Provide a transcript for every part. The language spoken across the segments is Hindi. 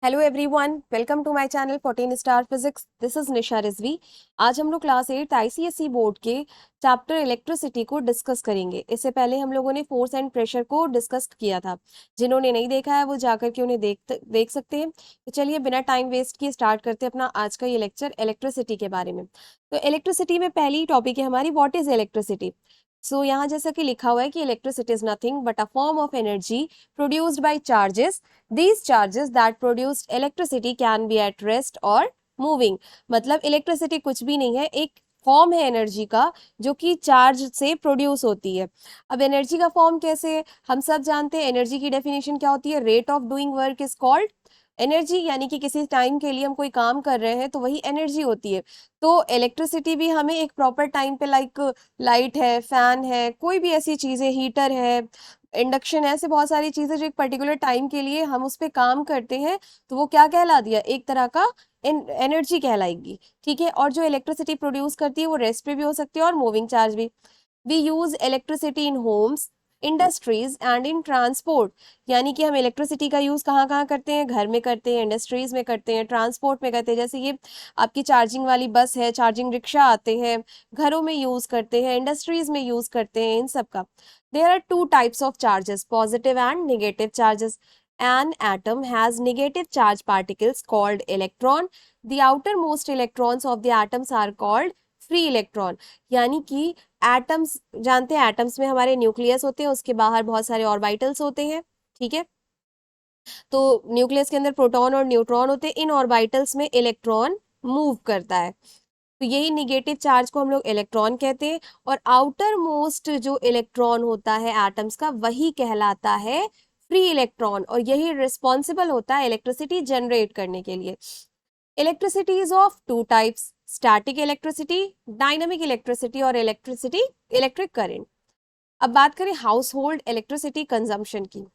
Hello everyone, welcome to my channel 14 star physics. This is Nisha Rizvi. आज हम लोग क्लास 8 आईसीएसई बोर्ड के चैप्टर इलेक्ट्रिसिटी को डिस्कस करेंगे। इससे पहले हम लोगों ने फोर्स एंड प्रेशर को डिस्कस किया था। जिन्होंने नहीं देखा है वो जाकर के उन्हें देख सकते हैं। तो चलिए बिना टाइम वेस्ट किए स्टार्ट करते हैं अपना आज का ये लेक्चर इलेक्ट्रिसिटी के बारे में। तो इलेक्ट्रिसिटी में पहली टॉपिक है हमारी, व्हाट इज इलेक्ट्रिसिटी। सो यहाँ जैसा कि लिखा हुआ है कि electricity is nothing but a form of energy produced by charges. These charges that produced electricity can be at rest or moving। मतलब इलेक्ट्रिसिटी कुछ भी नहीं है, एक फॉर्म है एनर्जी का जो कि चार्ज से प्रोड्यूस होती है। अब एनर्जी का फॉर्म कैसे, हम सब जानते हैं एनर्जी की डेफिनेशन क्या होती है। Rate of doing work is called energy, यानी कि किसी टाइम के लिए हम कोई काम कर रहे हैं तो वही एनर्जी होती है। तो इलेक्ट्रिसिटी भी हमें एक प्रॉपर टाइम पे, लाइक लाइट है, फैन है, कोई भी ऐसी चीजें, हीटर है, इंडक्शन है, ऐसे बहुत सारी चीजें जो एक पर्टिकुलर टाइम के लिए हम उस पर काम करते हैं, तो वो क्या कहला दिया, एक तरह का एनर्जी कहलाएगी। ठीक है। और जो इलेक्ट्रिसिटी प्रोड्यूस करती है वो रेस्ट पे भी हो सकती है और मूविंग चार्ज भी। We use electricity in homes, industries and in transport. यानी कि हम इलेक्ट्रिसिटी का यूज कहाँ कहाँ करते हैं, घर में करते हैं, इंडस्ट्रीज में करते हैं, ट्रांसपोर्ट में करते हैं। जैसे ये आपकी चार्जिंग वाली बस है, चार्जिंग रिक्शा आते हैं, घरों में यूज करते हैं, इंडस्ट्रीज में यूज करते हैं, इन सब का। There are two types of charges, positive and negative charges. An atom has negative charge particles called electron. The outermost electrons of the atoms are called free electron। यानी कि एटम्स, जानते हैं एटम्स में हमारे न्यूक्लियस होते हैं, उसके बाहर बहुत सारे ऑर्बिटल्स होते हैं। ठीक है। तो न्यूक्लियस के अंदर प्रोटॉन और न्यूट्रॉन होते हैं, इन ऑर्बिटल्स में इलेक्ट्रॉन मूव करता है। तो यही निगेटिव चार्ज को हम लोग इलेक्ट्रॉन कहते हैं। और आउटर मोस्ट जो इलेक्ट्रॉन होता है एटम्स का, वही कहलाता है फ्री इलेक्ट्रॉन, और यही रिस्पॉन्सिबल होता है इलेक्ट्रिसिटी जनरेट करने के लिए। Electricity is of two types, static electricity, dynamic electricity, और इलेक्ट्रिक करंट। अब बात करें हाउस होल्ड इलेक्ट्रिसिटी कंजम्पशन की।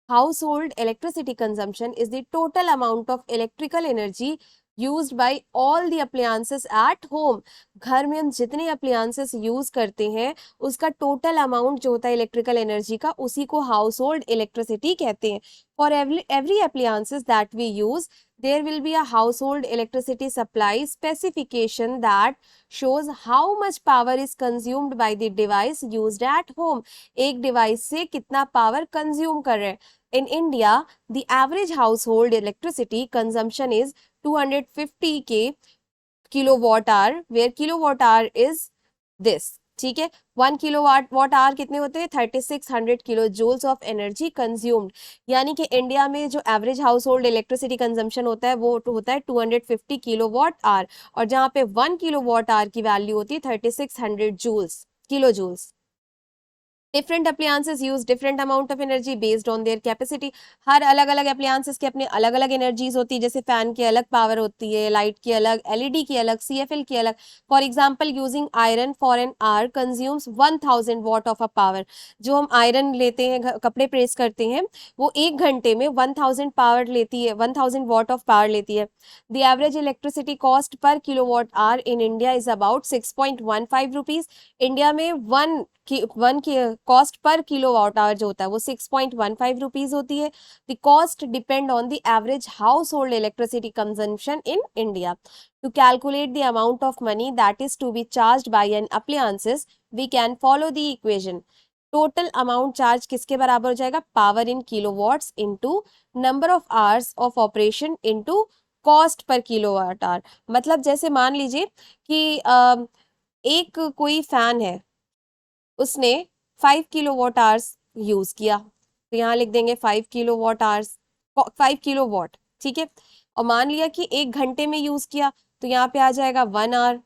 House hold electricity consumption is the total amount of electrical energy used by all the appliances at home. घर में हम जितने अप्लायंसेस यूज करते हैं उसका टोटल अमाउंट जो होता है इलेक्ट्रिकल एनर्जी का, उसी को हाउस होल्ड इलेक्ट्रिसिटी कहते हैं। For every appliances that we use, there will be a household electricity supply specification that shows how much power is consumed by the device used at home। एक डिवाइस से कितना पावर कंज्यूम कर रहे हैं। In India the average household electricity consumption is 250 kilowatt hour, where kilowatt hour is this। ठीक है। 1 किलोवाट आवर कितने होते हैं, 3600 kilo joules of energy consumed. यानी कि इंडिया में जो average household electricity consumption होता है वो होता है 250 किलोवाट आवर, और जहाँ पे 1 किलोवाट आवर की वैल्यू होती है 3600 joules, kilo joules. Different appliances use different amount of energy based on their capacity. हर अलग अलग अप्लायंसेस के अपने अलग अलग एनर्जीज होती है। जैसे फैन की अलग पावर होती है, लाइट की अलग, एलईडी की अलग, सीएफएल की अलग। For example, using iron for an hour consumes 1000 what of a power. जो हम आयरन लेते हैं, कपड़े प्रेस करते हैं, वो 1 घंटे में 1000 पावर लेती है, 1000 वॉट ऑफ पावर लेती है। The average electricity cost per kilowatt hour in India is about 6.15 rupees. India में वन की कॉस्ट पर किलोवाट आवर जो होता है वो 6.15 रुपीज होती है। The cost depend on the average household electricity consumption in India. To calculate the amount of money that is to be charge by an appliances, we can follow the equation. Total amount charge किसके बराबर हो जाएगा, power in kilowatts into number of hours of operation into cost per kilowatt our. मतलब जैसे मान लीजिए कि एक कोई फैन है, उसने 5 किलोवाट आवर्स यूज किया, तो यहाँ लिख देंगे 5 किलोवाट आवर्स, 5 किलोवाट। ठीक है। और मान लिया कि 1 घंटे में यूज किया, तो यहाँ पे आ जाएगा 1 आवर।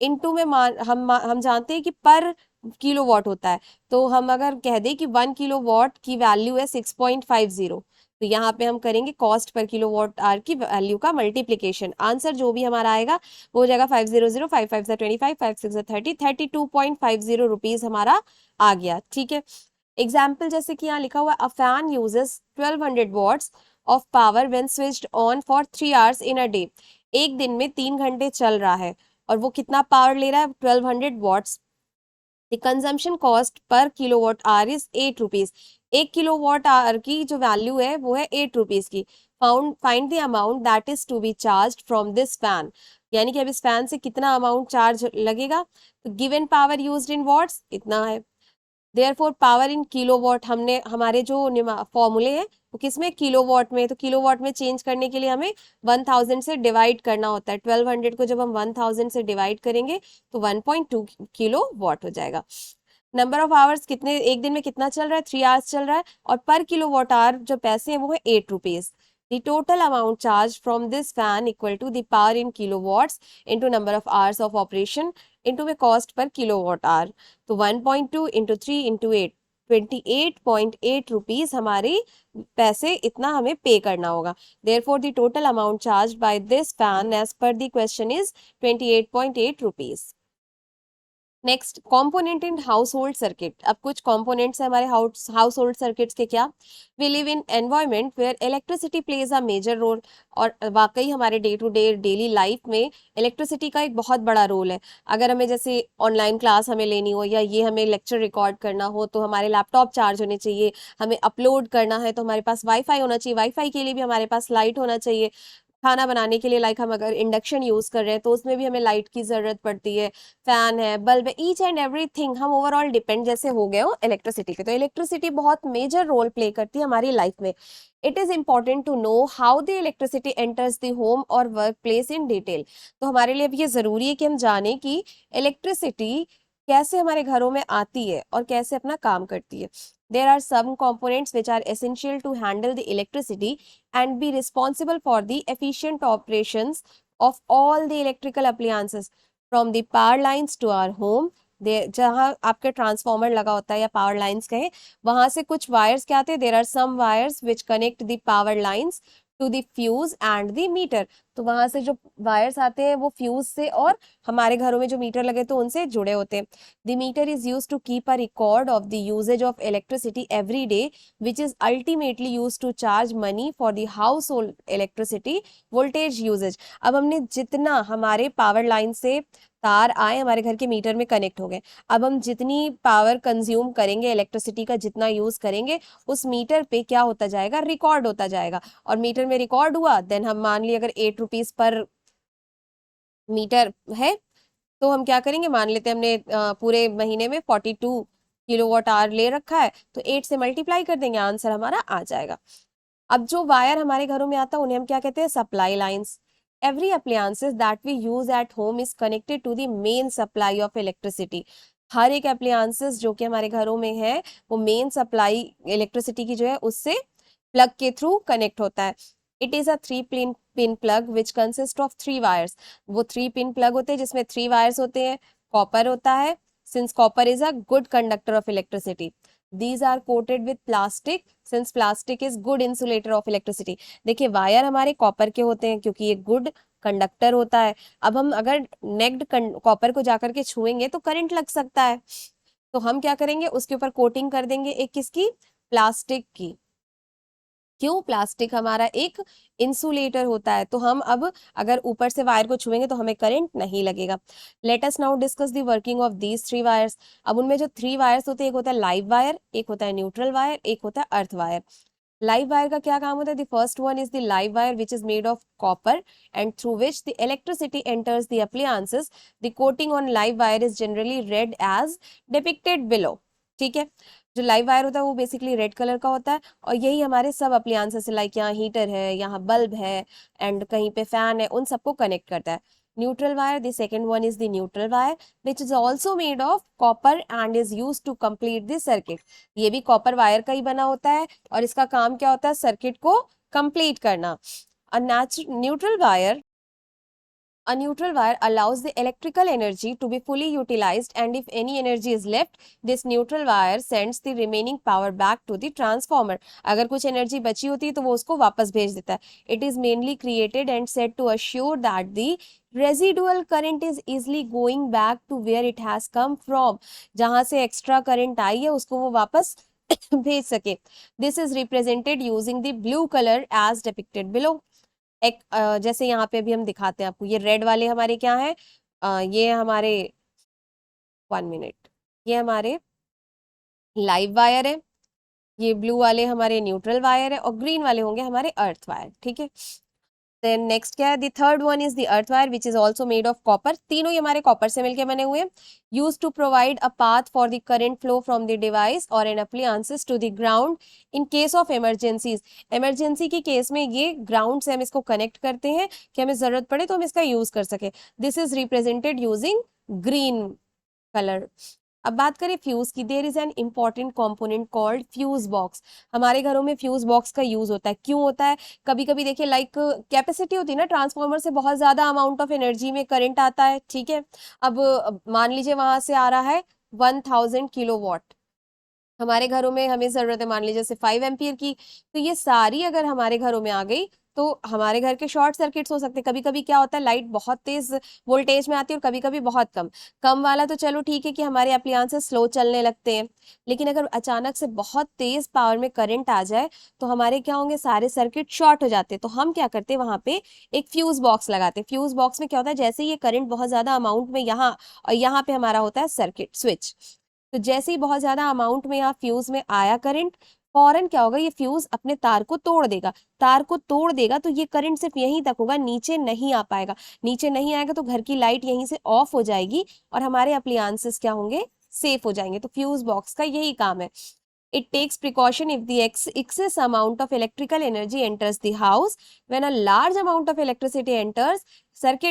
इनटू में हम जानते हैं कि पर किलोवाट होता है, तो हम अगर कह दें कि 1 किलोवाट की वैल्यू है 6.50, तो यहाँ पे हम करेंगे कॉस्ट पर किलोवाट आवर की वैल्यू का मल्टीप्लीकेशन। आंसर जो भी हमारा आएगा वो हो जाएगा 500, 5 5 25, 5 6 30, 32.50 रुपीज हमारा आ गया। ठीक है। एग्जाम्पल जैसे कि यहाँ लिखा हुआ, a fan uses 1200 watts of power when switched on for 3 hours in a day. एक दिन में 3 घंटे चल रहा है और वो कितना पावर ले रहा है, 1200 watts. The consumption cost per kilowatt hour is 8 rupees. 1 kilowatt hour की जो वैल्यू है वो है 8 रुपीज की। Find the amount that is to be charge from this fan, यानी कि अब इस फैन से कितना अमाउंट चार्ज लगेगा। तो given power used in watts इतना है, देयरफॉर पावर इन किलोवाट, हमने हमारे जो फॉर्मूले हैं वो किसमें, किलोवाट में, तो किलोवाट में चेंज करने के लिए हमें 1000 से डिवाइड करना होता है। 1200 को जब हम 1000 से डिवाइड करेंगे तो 1.2 किलो वाट हो जाएगा। नंबर ऑफ आवर्स, कितने एक दिन में कितना चल रहा है, 3 आवर्स चल रहा है, और पर किलो वॉट आवर जो पैसे हैं वो है 8 rupees. The total amount charged from this fan equal to the power in kilowatts into number of hours of operation into the cost per kilowatt hour। तो 1.2 into 3 into 8, 28.8 रुपीज हमारे पैसे इतना हमें पे करना होगा। Therefore the total amount charged by this fan as per the question is 28.8 rupees। Next, component in house hold circuit. अब कुछ कंपोनेंट्स है हमारे हाउस होल्ड सर्किट्स के, क्या, we live in environment where electricity plays a major role. और वाकई हमारे day to day daily life में इलेक्ट्रिसिटी का एक बहुत बड़ा रोल है। अगर हमें जैसे ऑनलाइन क्लास हमें लेनी हो, या ये हमें लेक्चर रिकॉर्ड करना हो, तो हमारे लैपटॉप चार्ज होने चाहिए। हमें अपलोड करना है तो हमारे पास वाईफाई होना चाहिए, वाईफाई के लिए भी हमारे पास लाइट होना चाहिए। खाना बनाने के लिए लाइक हम अगर इंडक्शन यूज कर रहे हैं तो उसमें भी हमें लाइट की जरूरत पड़ती है। फैन है, बल्ब है, ईच एंड एवरीथिंग, हम ओवरऑल डिपेंड जैसे हो गए हो इलेक्ट्रिसिटी पे। तो इलेक्ट्रिसिटी बहुत मेजर रोल प्ले करती है हमारी लाइफ में। It is important to know how the electricity enters the home और वर्क प्लेस इन डिटेल। तो हमारे लिए अब ये जरूरी है कि हम जाने कि इलेक्ट्रिसिटी कैसे हमारे घरों में आती है और कैसे अपना काम करती है। There are some components which are essential to handle the electricity and be responsible for the efficient operations of all the electrical appliances from the power lines to our home। जहाँ आपके ट्रांसफॉर्मर लगा होता है या पावर लाइंस कहें, वहां से कुछ वायर्स क्या आते हैं, there are some wires which connect the power lines to the fuse and the meter. तो वहां से जो वायर्स आते हैं वो फ्यूज से और हमारे घरों में जो मीटर लगे तो उनसे जुड़े होते हैं। The meter is use to keep a record of the usage of electricity every day which is ultimately used to charge money for the household electricity voltage usage। अब हमने जितना हमारे पावर लाइन से तार आए हमारे घर के मीटर में कनेक्ट हो गए, अब हम जितनी पावर कंज्यूम करेंगे, इलेक्ट्रिसिटी का जितना यूज करेंगे, उस मीटर पे क्या होता जाएगा, रिकॉर्ड होता जाएगा। और मीटर में रिकॉर्ड हुआ, देन हम मान ली अगर 8 रुपीज पर मीटर है, तो हम क्या करेंगे, मान लेते हैं हमने पूरे महीने में 42 किलोवाट आवर ले रखा है, तो 8 से मल्टीप्लाई कर देंगे, आंसर हमारा आ जाएगा। अब जो वायर हमारे घरों में आता है उन्हें हम क्या कहते हैं, supply lines. Every appliances that we use at home is connected to the main supply of electricity. हर एक अप्लायंसेस जो कि हमारे घरों में है वो मेन सप्लाई इलेक्ट्रिसिटी की जो है उससे प्लग के थ्रू कनेक्ट होता है। It is a 3 pin plug which consist of 3 wires. वो 3 पिन प्लग होते हैं जिसमें 3 वायर्स होते हैं, कॉपर होता है, since copper is a good conductor of electricity. These are coated with plastic since plastic is good insulator of electricity। देखिए वायर हमारे कॉपर के होते हैं क्योंकि ये गुड कंडक्टर होता है। अब हम अगर नेक्ड कॉपर को जाकर के छुएंगे तो करंट लग सकता है, तो हम क्या करेंगे, उसके ऊपर कोटिंग कर देंगे एक किसकी, प्लास्टिक की। क्यों, प्लास्टिक हमारा एक इंसुलेटर होता है, तो हम अब अगर ऊपर से वायर को छुएंगे तो हमें करंट नहीं लगेगा। Let us now discuss the working of these 3 wires. अब उनमें जो 3 वायर्स होते हैं, एक होता है लाइव वायर, एक होता है न्यूट्रल वायर, एक होता है अर्थ वायर। लाइव वायर का क्या काम होता है, the first one is the live wire which is made of copper and through which the electricity enters the appliances. The coating on live wire is generally red as depicted below. ठीक है, जो लाइव वायर होता है वो बेसिकली रेड कलर का होता है, और यही हमारे सब अप्लायंसेस लाइक यहाँ हीटर है, यहाँ बल्ब है, एंड कहीं पे फैन है, उन सबको कनेक्ट करता है। Neutral wire, the second one is the neutral wire which is also made of copper and is use to complete the circuit. ये भी कॉपर वायर का ही बना होता है और इसका काम क्या होता है, सर्किट को कंप्लीट करना। A neutral wire A neutral wire allows the electrical energy to be fully utilized, and if any energy is left, this neutral wire sends the remaining power back to the transformer। अगर कुछ एनर्जी बची होती है तो वो उसको वापस भेज देता है। It is mainly created and said to assure that the residual current is easily going back to where it has come from। जहां से एक्स्ट्रा करंट आई है उसको वो वापस भेज सके। This is represented using the blue color as depicted below। एक जैसे यहाँ पे अभी हम दिखाते हैं आपको, ये रेड वाले हमारे क्या है, ये हमारे 1 मिनट, ये हमारे लाइव वायर है, ये ब्लू वाले हमारे न्यूट्रल वायर है और ग्रीन वाले होंगे हमारे अर्थ वायर, ठीक है। देन नेक्स्ट क्या है, the third one is the earth wire which is also made of copper. तीनों ही हमारे कॉपर से मिलके बने हुए हैं। Used to provide a path for the current flow from the device और an appliances to the ground in case of emergencies. Emergency की केस में ये ग्राउंड से हम इसको कनेक्ट करते हैं कि हमें जरूरत पड़े तो हम इसका यूज कर सके। This is represented using green colour. अब बात करें फ्यूज की, there is an important component called fuse box. हमारे घरों में फ्यूज बॉक्स का यूज होता है, क्यों होता है? कभी कभी देखिए लाइक कैपेसिटी होती है ना ट्रांसफार्मर से, बहुत ज्यादा अमाउंट ऑफ एनर्जी में करंट आता है, ठीक है। अब मान लीजिए वहां से आ रहा है 1000 किलोवाट, हमारे घरों में हमें जरूरत है मान लीजिए जैसे 5 एम्पियर की, तो ये सारी अगर हमारे घरों में आ गई तो हमारे घर के शॉर्ट सर्किट्स हो सकते हैं। कभी कभी क्या होता है, लाइट बहुत तेज वोल्टेज में आती है और कभी कभी बहुत कम। कम वाला तो चलो ठीक है कि हमारे अप्लायंसेस स्लो चलने लगते हैं, लेकिन अगर अचानक से बहुत तेज पावर में करंट आ जाए तो हमारे क्या होंगे, सारे सर्किट शॉर्ट हो जाते हैं। तो हम क्या करते हैं, वहां पे एक फ्यूज बॉक्स लगाते हैं। फ्यूज बॉक्स में क्या होता है, जैसे ही ये करंट बहुत ज्यादा अमाउंट में यहाँ और यहाँ पे हमारा होता है सर्किट स्विच, तो जैसे ही बहुत ज्यादा अमाउंट में यहाँ फ्यूज में आया करंट, फौरन क्या होगा, ये फ्यूज अपने तार को तोड़ देगा। तार को तोड़ देगा तो ये करंट सिर्फ यहीं तक होगा, नीचे नहीं आ पाएगा। नीचे नहीं आएगा तो घर की लाइट यहीं से ऑफ हो जाएगी और हमारे अप्लायंसेस क्या होंगे, सेफ हो जाएंगे। तो फ्यूज बॉक्स का यही काम है। It takes precaution if the excess amount of electrical energy enters the house. When a large amount of electricity enters,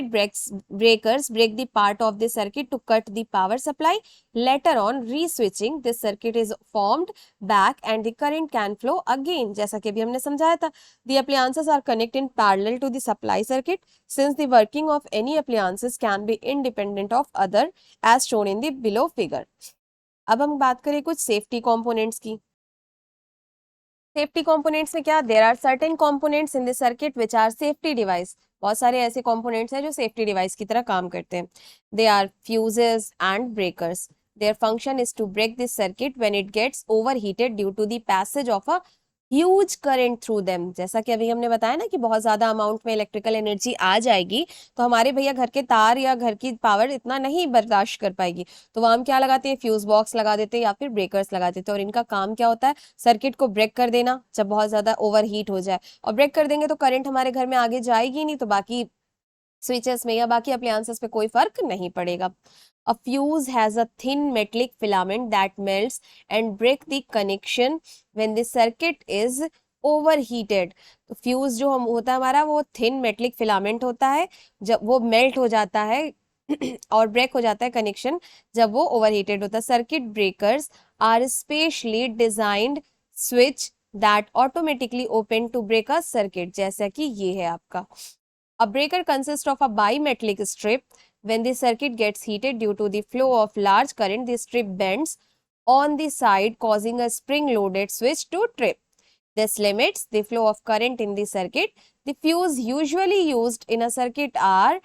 breakers break the part of the circuit to cut the power supply. Later on, re-switching, this circuit is formed back and the current can flow again. जैसा कि अभी हमने समझाया था, the appliances are connected in parallel to the supply circuit. Since the working of any appliances can be independent of other, as shown in the below figure. अब हम बात करें कुछ सेफ्टी कंपोनेंट्स की। सेफ्टी कंपोनेंट्स में क्या, there are certain components in the circuit which are safety device. बहुत सारे ऐसे कंपोनेंट्स हैं जो सेफ्टी डिवाइस की तरह काम करते हैं। They are fuses and breakers. Their function is to break this circuit when it gets overheated due to the passage of a huge current through them. जैसा कि अभी हमने बताया ना कि बहुत ज्यादा अमाउंट में इलेक्ट्रिकल एनर्जी आ जाएगी तो हमारे भैया घर के तार या घर की पावर इतना नहीं बर्दाश्त कर पाएगी, तो वह हम क्या लगाते हैं, फ्यूज बॉक्स लगा देते हैं या फिर ब्रेकर्स लगा देते हैं। और इनका काम क्या होता है, सर्किट को ब्रेक कर देना जब बहुत ज्यादा ओवर हीट हो जाए। और ब्रेक कर देंगे तो करंट हमारे घर में आगे जाएगी नहीं, तो बाकी स्विचेस में या बाकी अप्लायंसेस पे कोई फर्क नहीं पड़ेगा। A fuse has a thin metallic filament that melts and break the connection when the circuit is overheated. तो फ्यूज जो हम होता है हमारा, वो थिन मेटलिक फिलामेंट होता है, जब वो मेल्ट हो जाता है और ब्रेक हो जाता है कनेक्शन जब वो ओवरहीटेड होता है। Circuit breakers are specially designed switch that automatically open to break a circuit, जैसा कि ये है आपका। A breaker consists of a bimetallic strip. When the circuit gets heated due to the flow of large current, the strip bends on the side, causing a spring-loaded switch to trip. This limits the flow of current in the circuit. The fuse usually used in a circuit are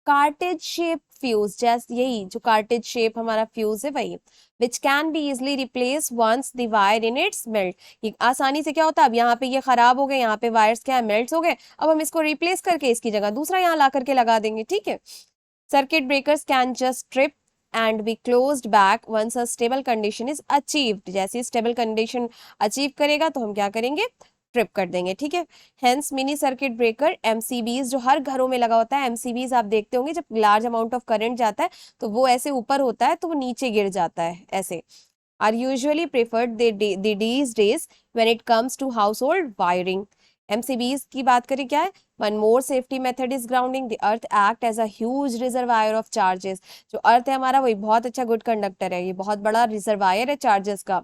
cartridge shape fuse, जैसे यही जो कार्टेज शेप हमारा फ्यूज है वही, which can be easily replace once the wire in its melt. ये आसानी से क्या होता है, अब यहाँ पे ये खराब हो गए, यहाँ पे वायर्स क्या है, मेल्ट हो गए, अब हम इसको रिप्लेस करके इसकी जगह दूसरा यहाँ ला करके लगा देंगे, ठीक है। Circuit breakers can just trip and be closed back once a stable condition is achieved. जैसे स्टेबल कंडीशन अचीव करेगा तो हम क्या करेंगे, ट्रिप कर देंगे, ठीक है। Hence mini circuit breaker MCBs जो हर घरों में लगा होता है, एमसीबीज आप देखते होंगे जब लार्ज अमाउंट ऑफ करंट जाता है तो वो ऐसे ऊपर होता है तो वो नीचे गिर जाता है ऐसे, are usually preferred these days when it comes to household wiring. MCBs की बात करें क्या है, one more safety method is grounding. The earth act as a huge reservoir of charges. जो अर्थ है हमारा वही बहुत अच्छा गुड कंडक्टर है, ये बहुत बड़ा रिजर्वायर है चार्जेस का।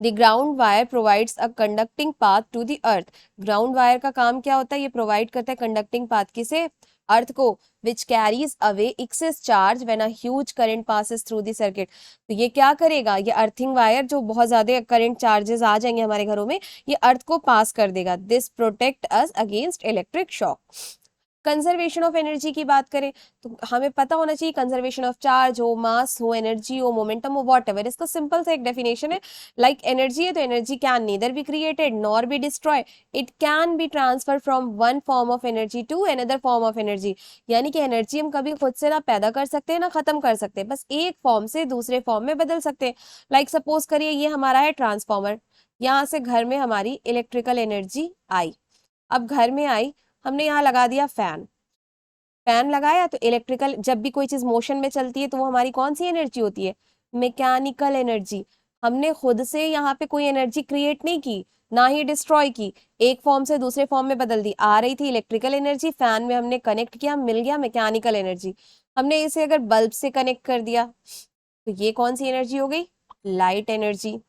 The ground wire provides a conducting path to the earth. Ground wire का काम क्या होता है, ये प्रोवाइड करता है कंडक्टिंग पाथ किसे, अर्थ को, which carries away excess charge when a huge current passes through the circuit. तो ये क्या करेगा, ये अर्थिंग वायर जो बहुत ज्यादा करंट चार्जेस आ जाएंगे हमारे घरों में, ये अर्थ को पास कर देगा। This protect us against electric shock. Conservation of energy की बात करें तो हमें पता होना चाहिए कंजर्वेशन ऑफ चार्ज हो, मास हो, एनर्जी हो, मोमेंटम हो, वॉट एवर। इसका सिंपल सा एक डेफिनेशन है, लाइक एनर्जी है तो energy can neither be created nor be destroy, it can be transfer from one form of energy to another form of energy. यानी कि एनर्जी हम कभी खुद से ना पैदा कर सकते हैं ना खत्म कर सकते हैं, बस एक फॉर्म से दूसरे फॉर्म में बदल सकते हैं। लाइक सपोज करिए ये हमारा है ट्रांसफॉर्मर, यहाँ से घर में हमारी इलेक्ट्रिकल एनर्जी आई, अब घर में आई, हमने यहाँ लगा दिया फैन, फैन लगाया तो इलेक्ट्रिकल, जब भी कोई चीज मोशन में चलती है तो वो हमारी कौन सी एनर्जी होती है, मैकेनिकल एनर्जी। हमने खुद से यहाँ पे कोई एनर्जी क्रिएट नहीं की, ना ही डिस्ट्रॉय की, एक फॉर्म से दूसरे फॉर्म में बदल दी। आ रही थी इलेक्ट्रिकल एनर्जी, फैन में हमने कनेक्ट किया, मिल गया मैकेनिकल एनर्जी। हमने इसे अगर बल्ब से कनेक्ट कर दिया तो ये कौन सी एनर्जी हो गई, लाइट एनर्जी।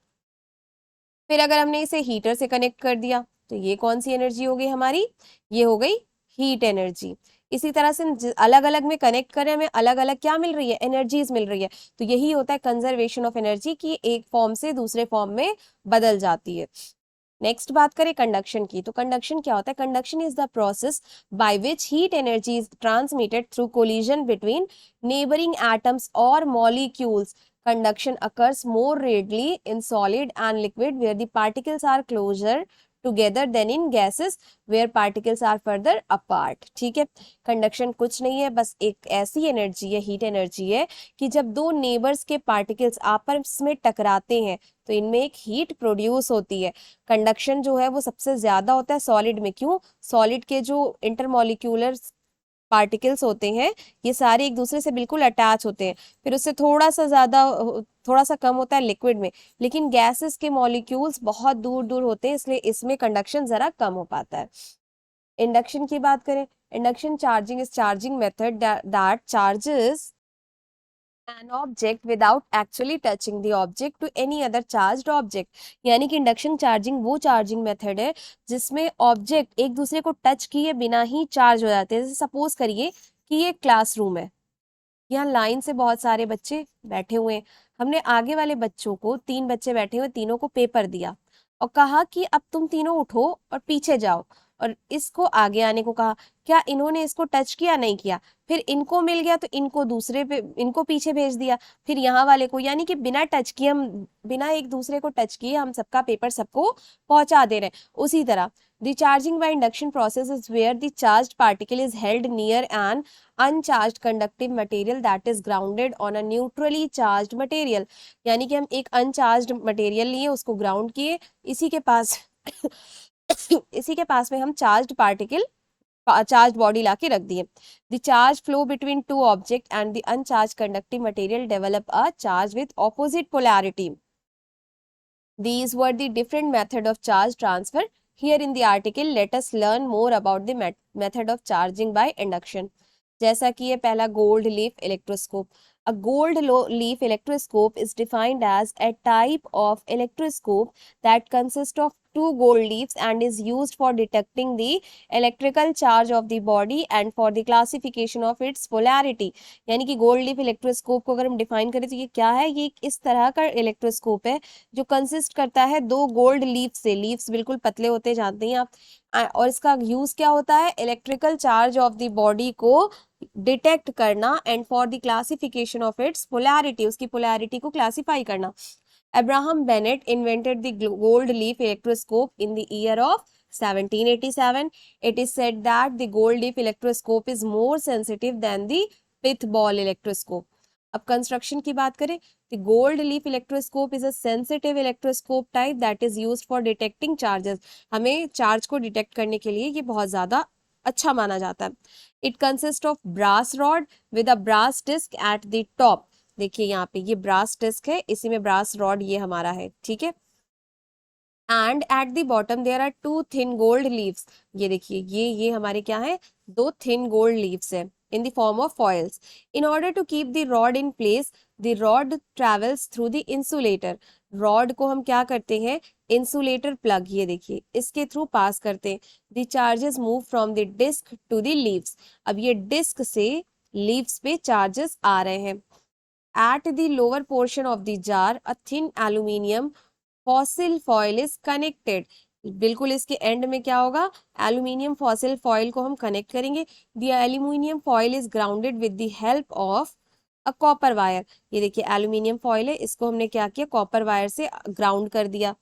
फिर अगर हमने इसे हीटर से कनेक्ट कर दिया तो ये कौन सी एनर्जी हो गई हमारी, ये हो गई हीट एनर्जी। इसी तरह से अलग अलग में कनेक्ट करें, हमें अलग अलग क्या मिल रही है, एनर्जीज मिल रही है। तो यही होता है कंजर्वेशन ऑफ एनर्जी की एक फॉर्म से दूसरे फॉर्म में बदल जाती है। नेक्स्ट बात करें कंडक्शन की, तो कंडक्शन क्या होता है, conduction is the process by which heat energy is transmitted through collision between neighbouring atoms और molecules. Conduction occurs more readily in solid and liquid where the particles are closer together than in gases where particles are further apart। ठीक है, कंडक्शन कुछ नहीं है, बस एक ऐसी एनर्जी है, हीट एनर्जी है कि जब दो नेबर्स के पार्टिकल्स आपस में टकराते हैं तो इनमें एक हीट प्रोड्यूस होती है। कंडक्शन जो है वो सबसे ज्यादा होता है सॉलिड में। क्यों, सॉलिड के जो इंटरमॉलिक्यूलर पार्टिकल्स होते हैं ये सारे एक दूसरे से बिल्कुल अटैच होते हैं, फिर उससे थोड़ा सा ज्यादा, थोड़ा सा कम होता है लिक्विड में, लेकिन गैसेस के मॉलिक्यूल्स बहुत दूर दूर होते हैं, इसलिए इसमें कंडक्शन जरा कम हो पाता है। इंडक्शन की बात करें, induction charging is charging method that charges an object without actually touching the object to any other charged object। यानी कि इंडक्शन चार्जिंग वो चार्जिंग मेथड है जिसमें ऑब्जेक्ट एक दूसरे को टच किए बिना ही चार्ज हो जाते हैं। जैसे सपोज करिए कि ये क्लासरूम है, यहाँ लाइन से बहुत सारे बच्चे बैठे हुए हैं, हमने आगे वाले बच्चों को, 3 बच्चे बैठे हुए, तीनों को पेपर दिया और कहा कि अब तुम तीनों उठो और पीछे जाओ, और इसको आगे आने को कहा। क्या इन्होंने इसको टच किया, नहीं किया। फिर इनको मिल गया तो इनको दूसरे पे, इनको पीछे भेज दिया, फिर यहाँ वाले को, यानी कि बिना टच किए, हम बिना एक दूसरे को टच किए हम सबका पेपर सबको पहुंचा दे रहे हैं। उसी तरह the charging by induction process is where the charged particle is held near an uncharged conductive material that is grounded on a neutrally charged material। यानी कि हम एक अनचार्ज्ड मटेरियल लिए, उसको ग्राउंड किए, इसी के पास इसी के पास में हम चार्ज्ड पार्टिकल, चार्ज बॉडी लाके रख दिए। The charge flow between two object and the अनचार्ज conductive material develop a charge with opposite polarity. These were the different method of charge transfer। Here in the article, let us learn more about the method of charging by induction। जैसा कि ये पहला gold leaf electroscope। A gold leaf electroscope is defined as a type of electroscope that consists of 2 gold leaves and is used for detecting the electrical charge of the body and for the classification of its polarity। यानी कि गोल्ड लीफ इलेक्ट्रोस्कोप को अगर हम डिफाइन करें तो ये क्या है, ये इस तरह का इलेक्ट्रोस्कोप है जो कंसिस्ट करता है 2 गोल्ड लीफ से। लीव्स बिल्कुल पतले होते हैं, जानते हैं आप। और इसका यूज क्या होता है, electrical charge of the body को डिटेक्ट करना and for the classification of its polarity, उसकी पोलैरिटी को क्लासिफाई करना। Abraham Bennett invented the gold leaf electroscope in the year of 1787। It is said that the gold leaf electroscope is more sensitive than the pith ball electroscope। अब कंस्ट्रक्शन की बात करें, the gold leaf electroscope is a sensitive electroscope type that is used for detecting charges। हमें चार्ज को डिटेक्ट करने के लिए ये बहुत ज्यादा अच्छा माना जाता है। It consists of brass rod with a brass disc at the top। देखिए यहाँ पे ये ब्रास डिस्क है, इसी में ब्रास रॉड ये हमारा है, ठीक है। And at the bottom there are 2 thin gold leaves. ये देखिए ये हमारे क्या है, 2 थिन गोल्ड लीव्स है in the form of foils. In order to keep the rod in place, the rod travels through the insulator. Rod को हम क्या करते हैं, इंसुलेटर प्लग, ये देखिए इसके थ्रू पास करते हैं। The charges move from the disc to the leaves. अब ये डिस्क से लीव्स पे चार्जेस आ रहे हैं। At the lower portion of the jar, a thin aluminium fossil foil is connected। बिल्कुल इसके एंड में क्या होगा, एल्यूमिनियम फॉसिल फॉइल को हम कनेक्ट करेंगे। The aluminium foil is grounded with the help of a copper wire. ये देखिए एल्यूमिनियम फॉइल है, इसको हमने क्या किया, कॉपर वायर से ग्राउंड कर दिया,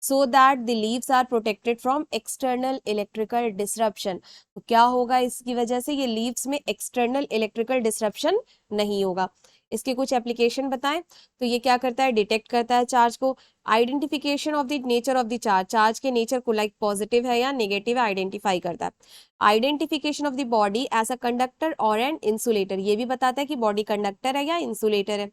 so that the leaves are protected from external electrical disruption. तो क्या होगा, इसकी वजह से ये लीव्स में एक्सटर्नल इलेक्ट्रिकल डिसरप्शन नहीं होगा। इसके कुछ एप्लीकेशन बताएं। तो ये क्या करता है, डिटेक्ट करता है चार्ज को। Identification of the nature of the charge, charge के नेचर को, लाइक पॉजिटिव है या नेगेटिव है, आइडेंटिफाई करता है। Identification of the body as a conductor और एन इंसुलेटर, ये भी बताता है कि बॉडी कंडक्टर है या इंसुलेटर है।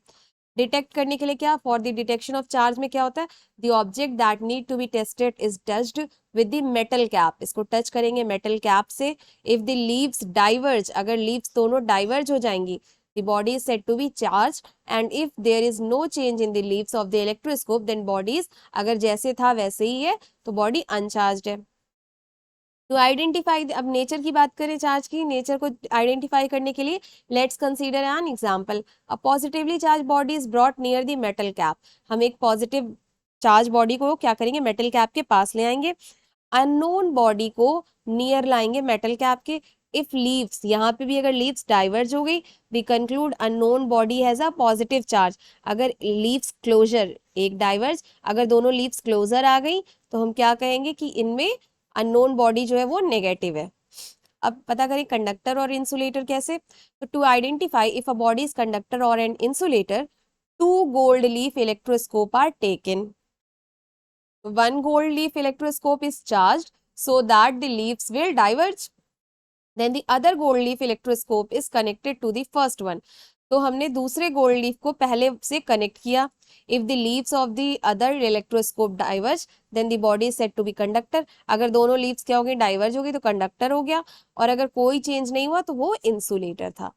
डिटेक्ट करने के लिए क्या, for the detection of charge में क्या होता है, the object that need to be tested is touched with the metal cap, इसको टच करेंगे मेटल कैप से। इफ द लीव्स डाइवर्ज, अगर लीव्स दोनों डाइवर्ज हो जाएंगी, the body is said to be charged, and if there is no change in the leaves of the electroscope then bodies, अगर जैसे था वैसे ही है तो बॉडी अनचार्ज है। टू आइडेंटिफाई, अब नेचर की बात करें, चार्ज की नेचर को आइडेंटिफाई करने के लिए let's consider an example. A positively charge body is brought near the metal cap, हम एक पॉजिटिव चार्ज बॉडी को क्या करेंगे, मेटल कैप के पास ले आएंगे। अननोन बॉडी को नियर लाएंगे मेटल कैप के। इफ लीव्स, यहाँ पे भी अगर लीव्स डाइवर्ज हो गई, we conclude unknown body has a positive charge. अगर लीव्स क्लोजर, एक डाइवर्ज, अगर दोनों लीव्स क्लोजर आ गई तो हम क्या कहेंगे कि इनमें अननोन बॉडी जो है वो नेगेटिव है। अब पता करें कंडक्टर और इंसुलेटर कैसे। तो to identify if a body is conductor और an insulator, two gold leaf electroscope are taken. One gold leaf electroscope is charged so that the leaves will diverge. Then the other gold leaf electroscope is connected to the first one. तो हमने दूसरे गोल्ड लीफ को पहले से कनेक्ट किया। If the leaves of the other electroscope diverge then the body is said to be conductor. अगर दोनों लीव्स क्या हो गई, डाइवर्ज हो गई तो कंडक्टर हो गया, और अगर कोई चेंज नहीं हुआ तो वो इंसुलेटर था।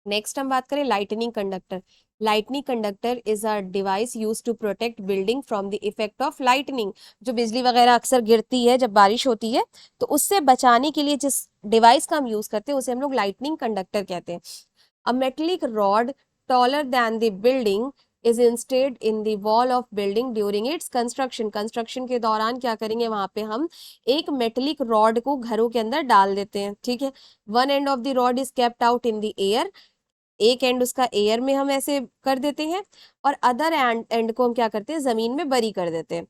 नेक्स्ट हम बात करें lightning conductor. Lightning conductor is a device use to protect building from the effect of lightning. जो बिजली वगैरह अक्सर गिरती है जब बारिश होती है, तो उससे बचाने के लिए जिस डिवाइस का हम यूज करते हैं उसे हम लोग लाइटनिंग कंडक्टर कहते हैं। A metallic rod taller than the building is instead in the wall of building during its construction. Construction के दौरान क्या करेंगे, वहां पे हम एक मेटलिक रॉड को घरों के अंदर डाल देते हैं, ठीक है। One end of the rod is kept out in the air, एक एंड उसका एयर में हम ऐसे कर देते हैं, और अदर एंड को हम क्या करते हैं, जमीन में बरी कर देते हैं।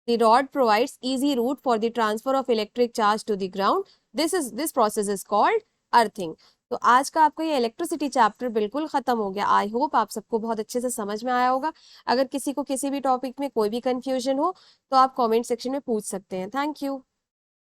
The rod provides easy route for the transfer of electric charge to the ground, this process is called earthing. तो आज का आपका ये इलेक्ट्रिसिटी चैप्टर बिल्कुल खत्म हो गया। आई होप आप सबको बहुत अच्छे से समझ में आया होगा। अगर किसी को किसी भी टॉपिक में कोई भी कंफ्यूजन हो तो आप कमेंट सेक्शन में पूछ सकते हैं। Thank you.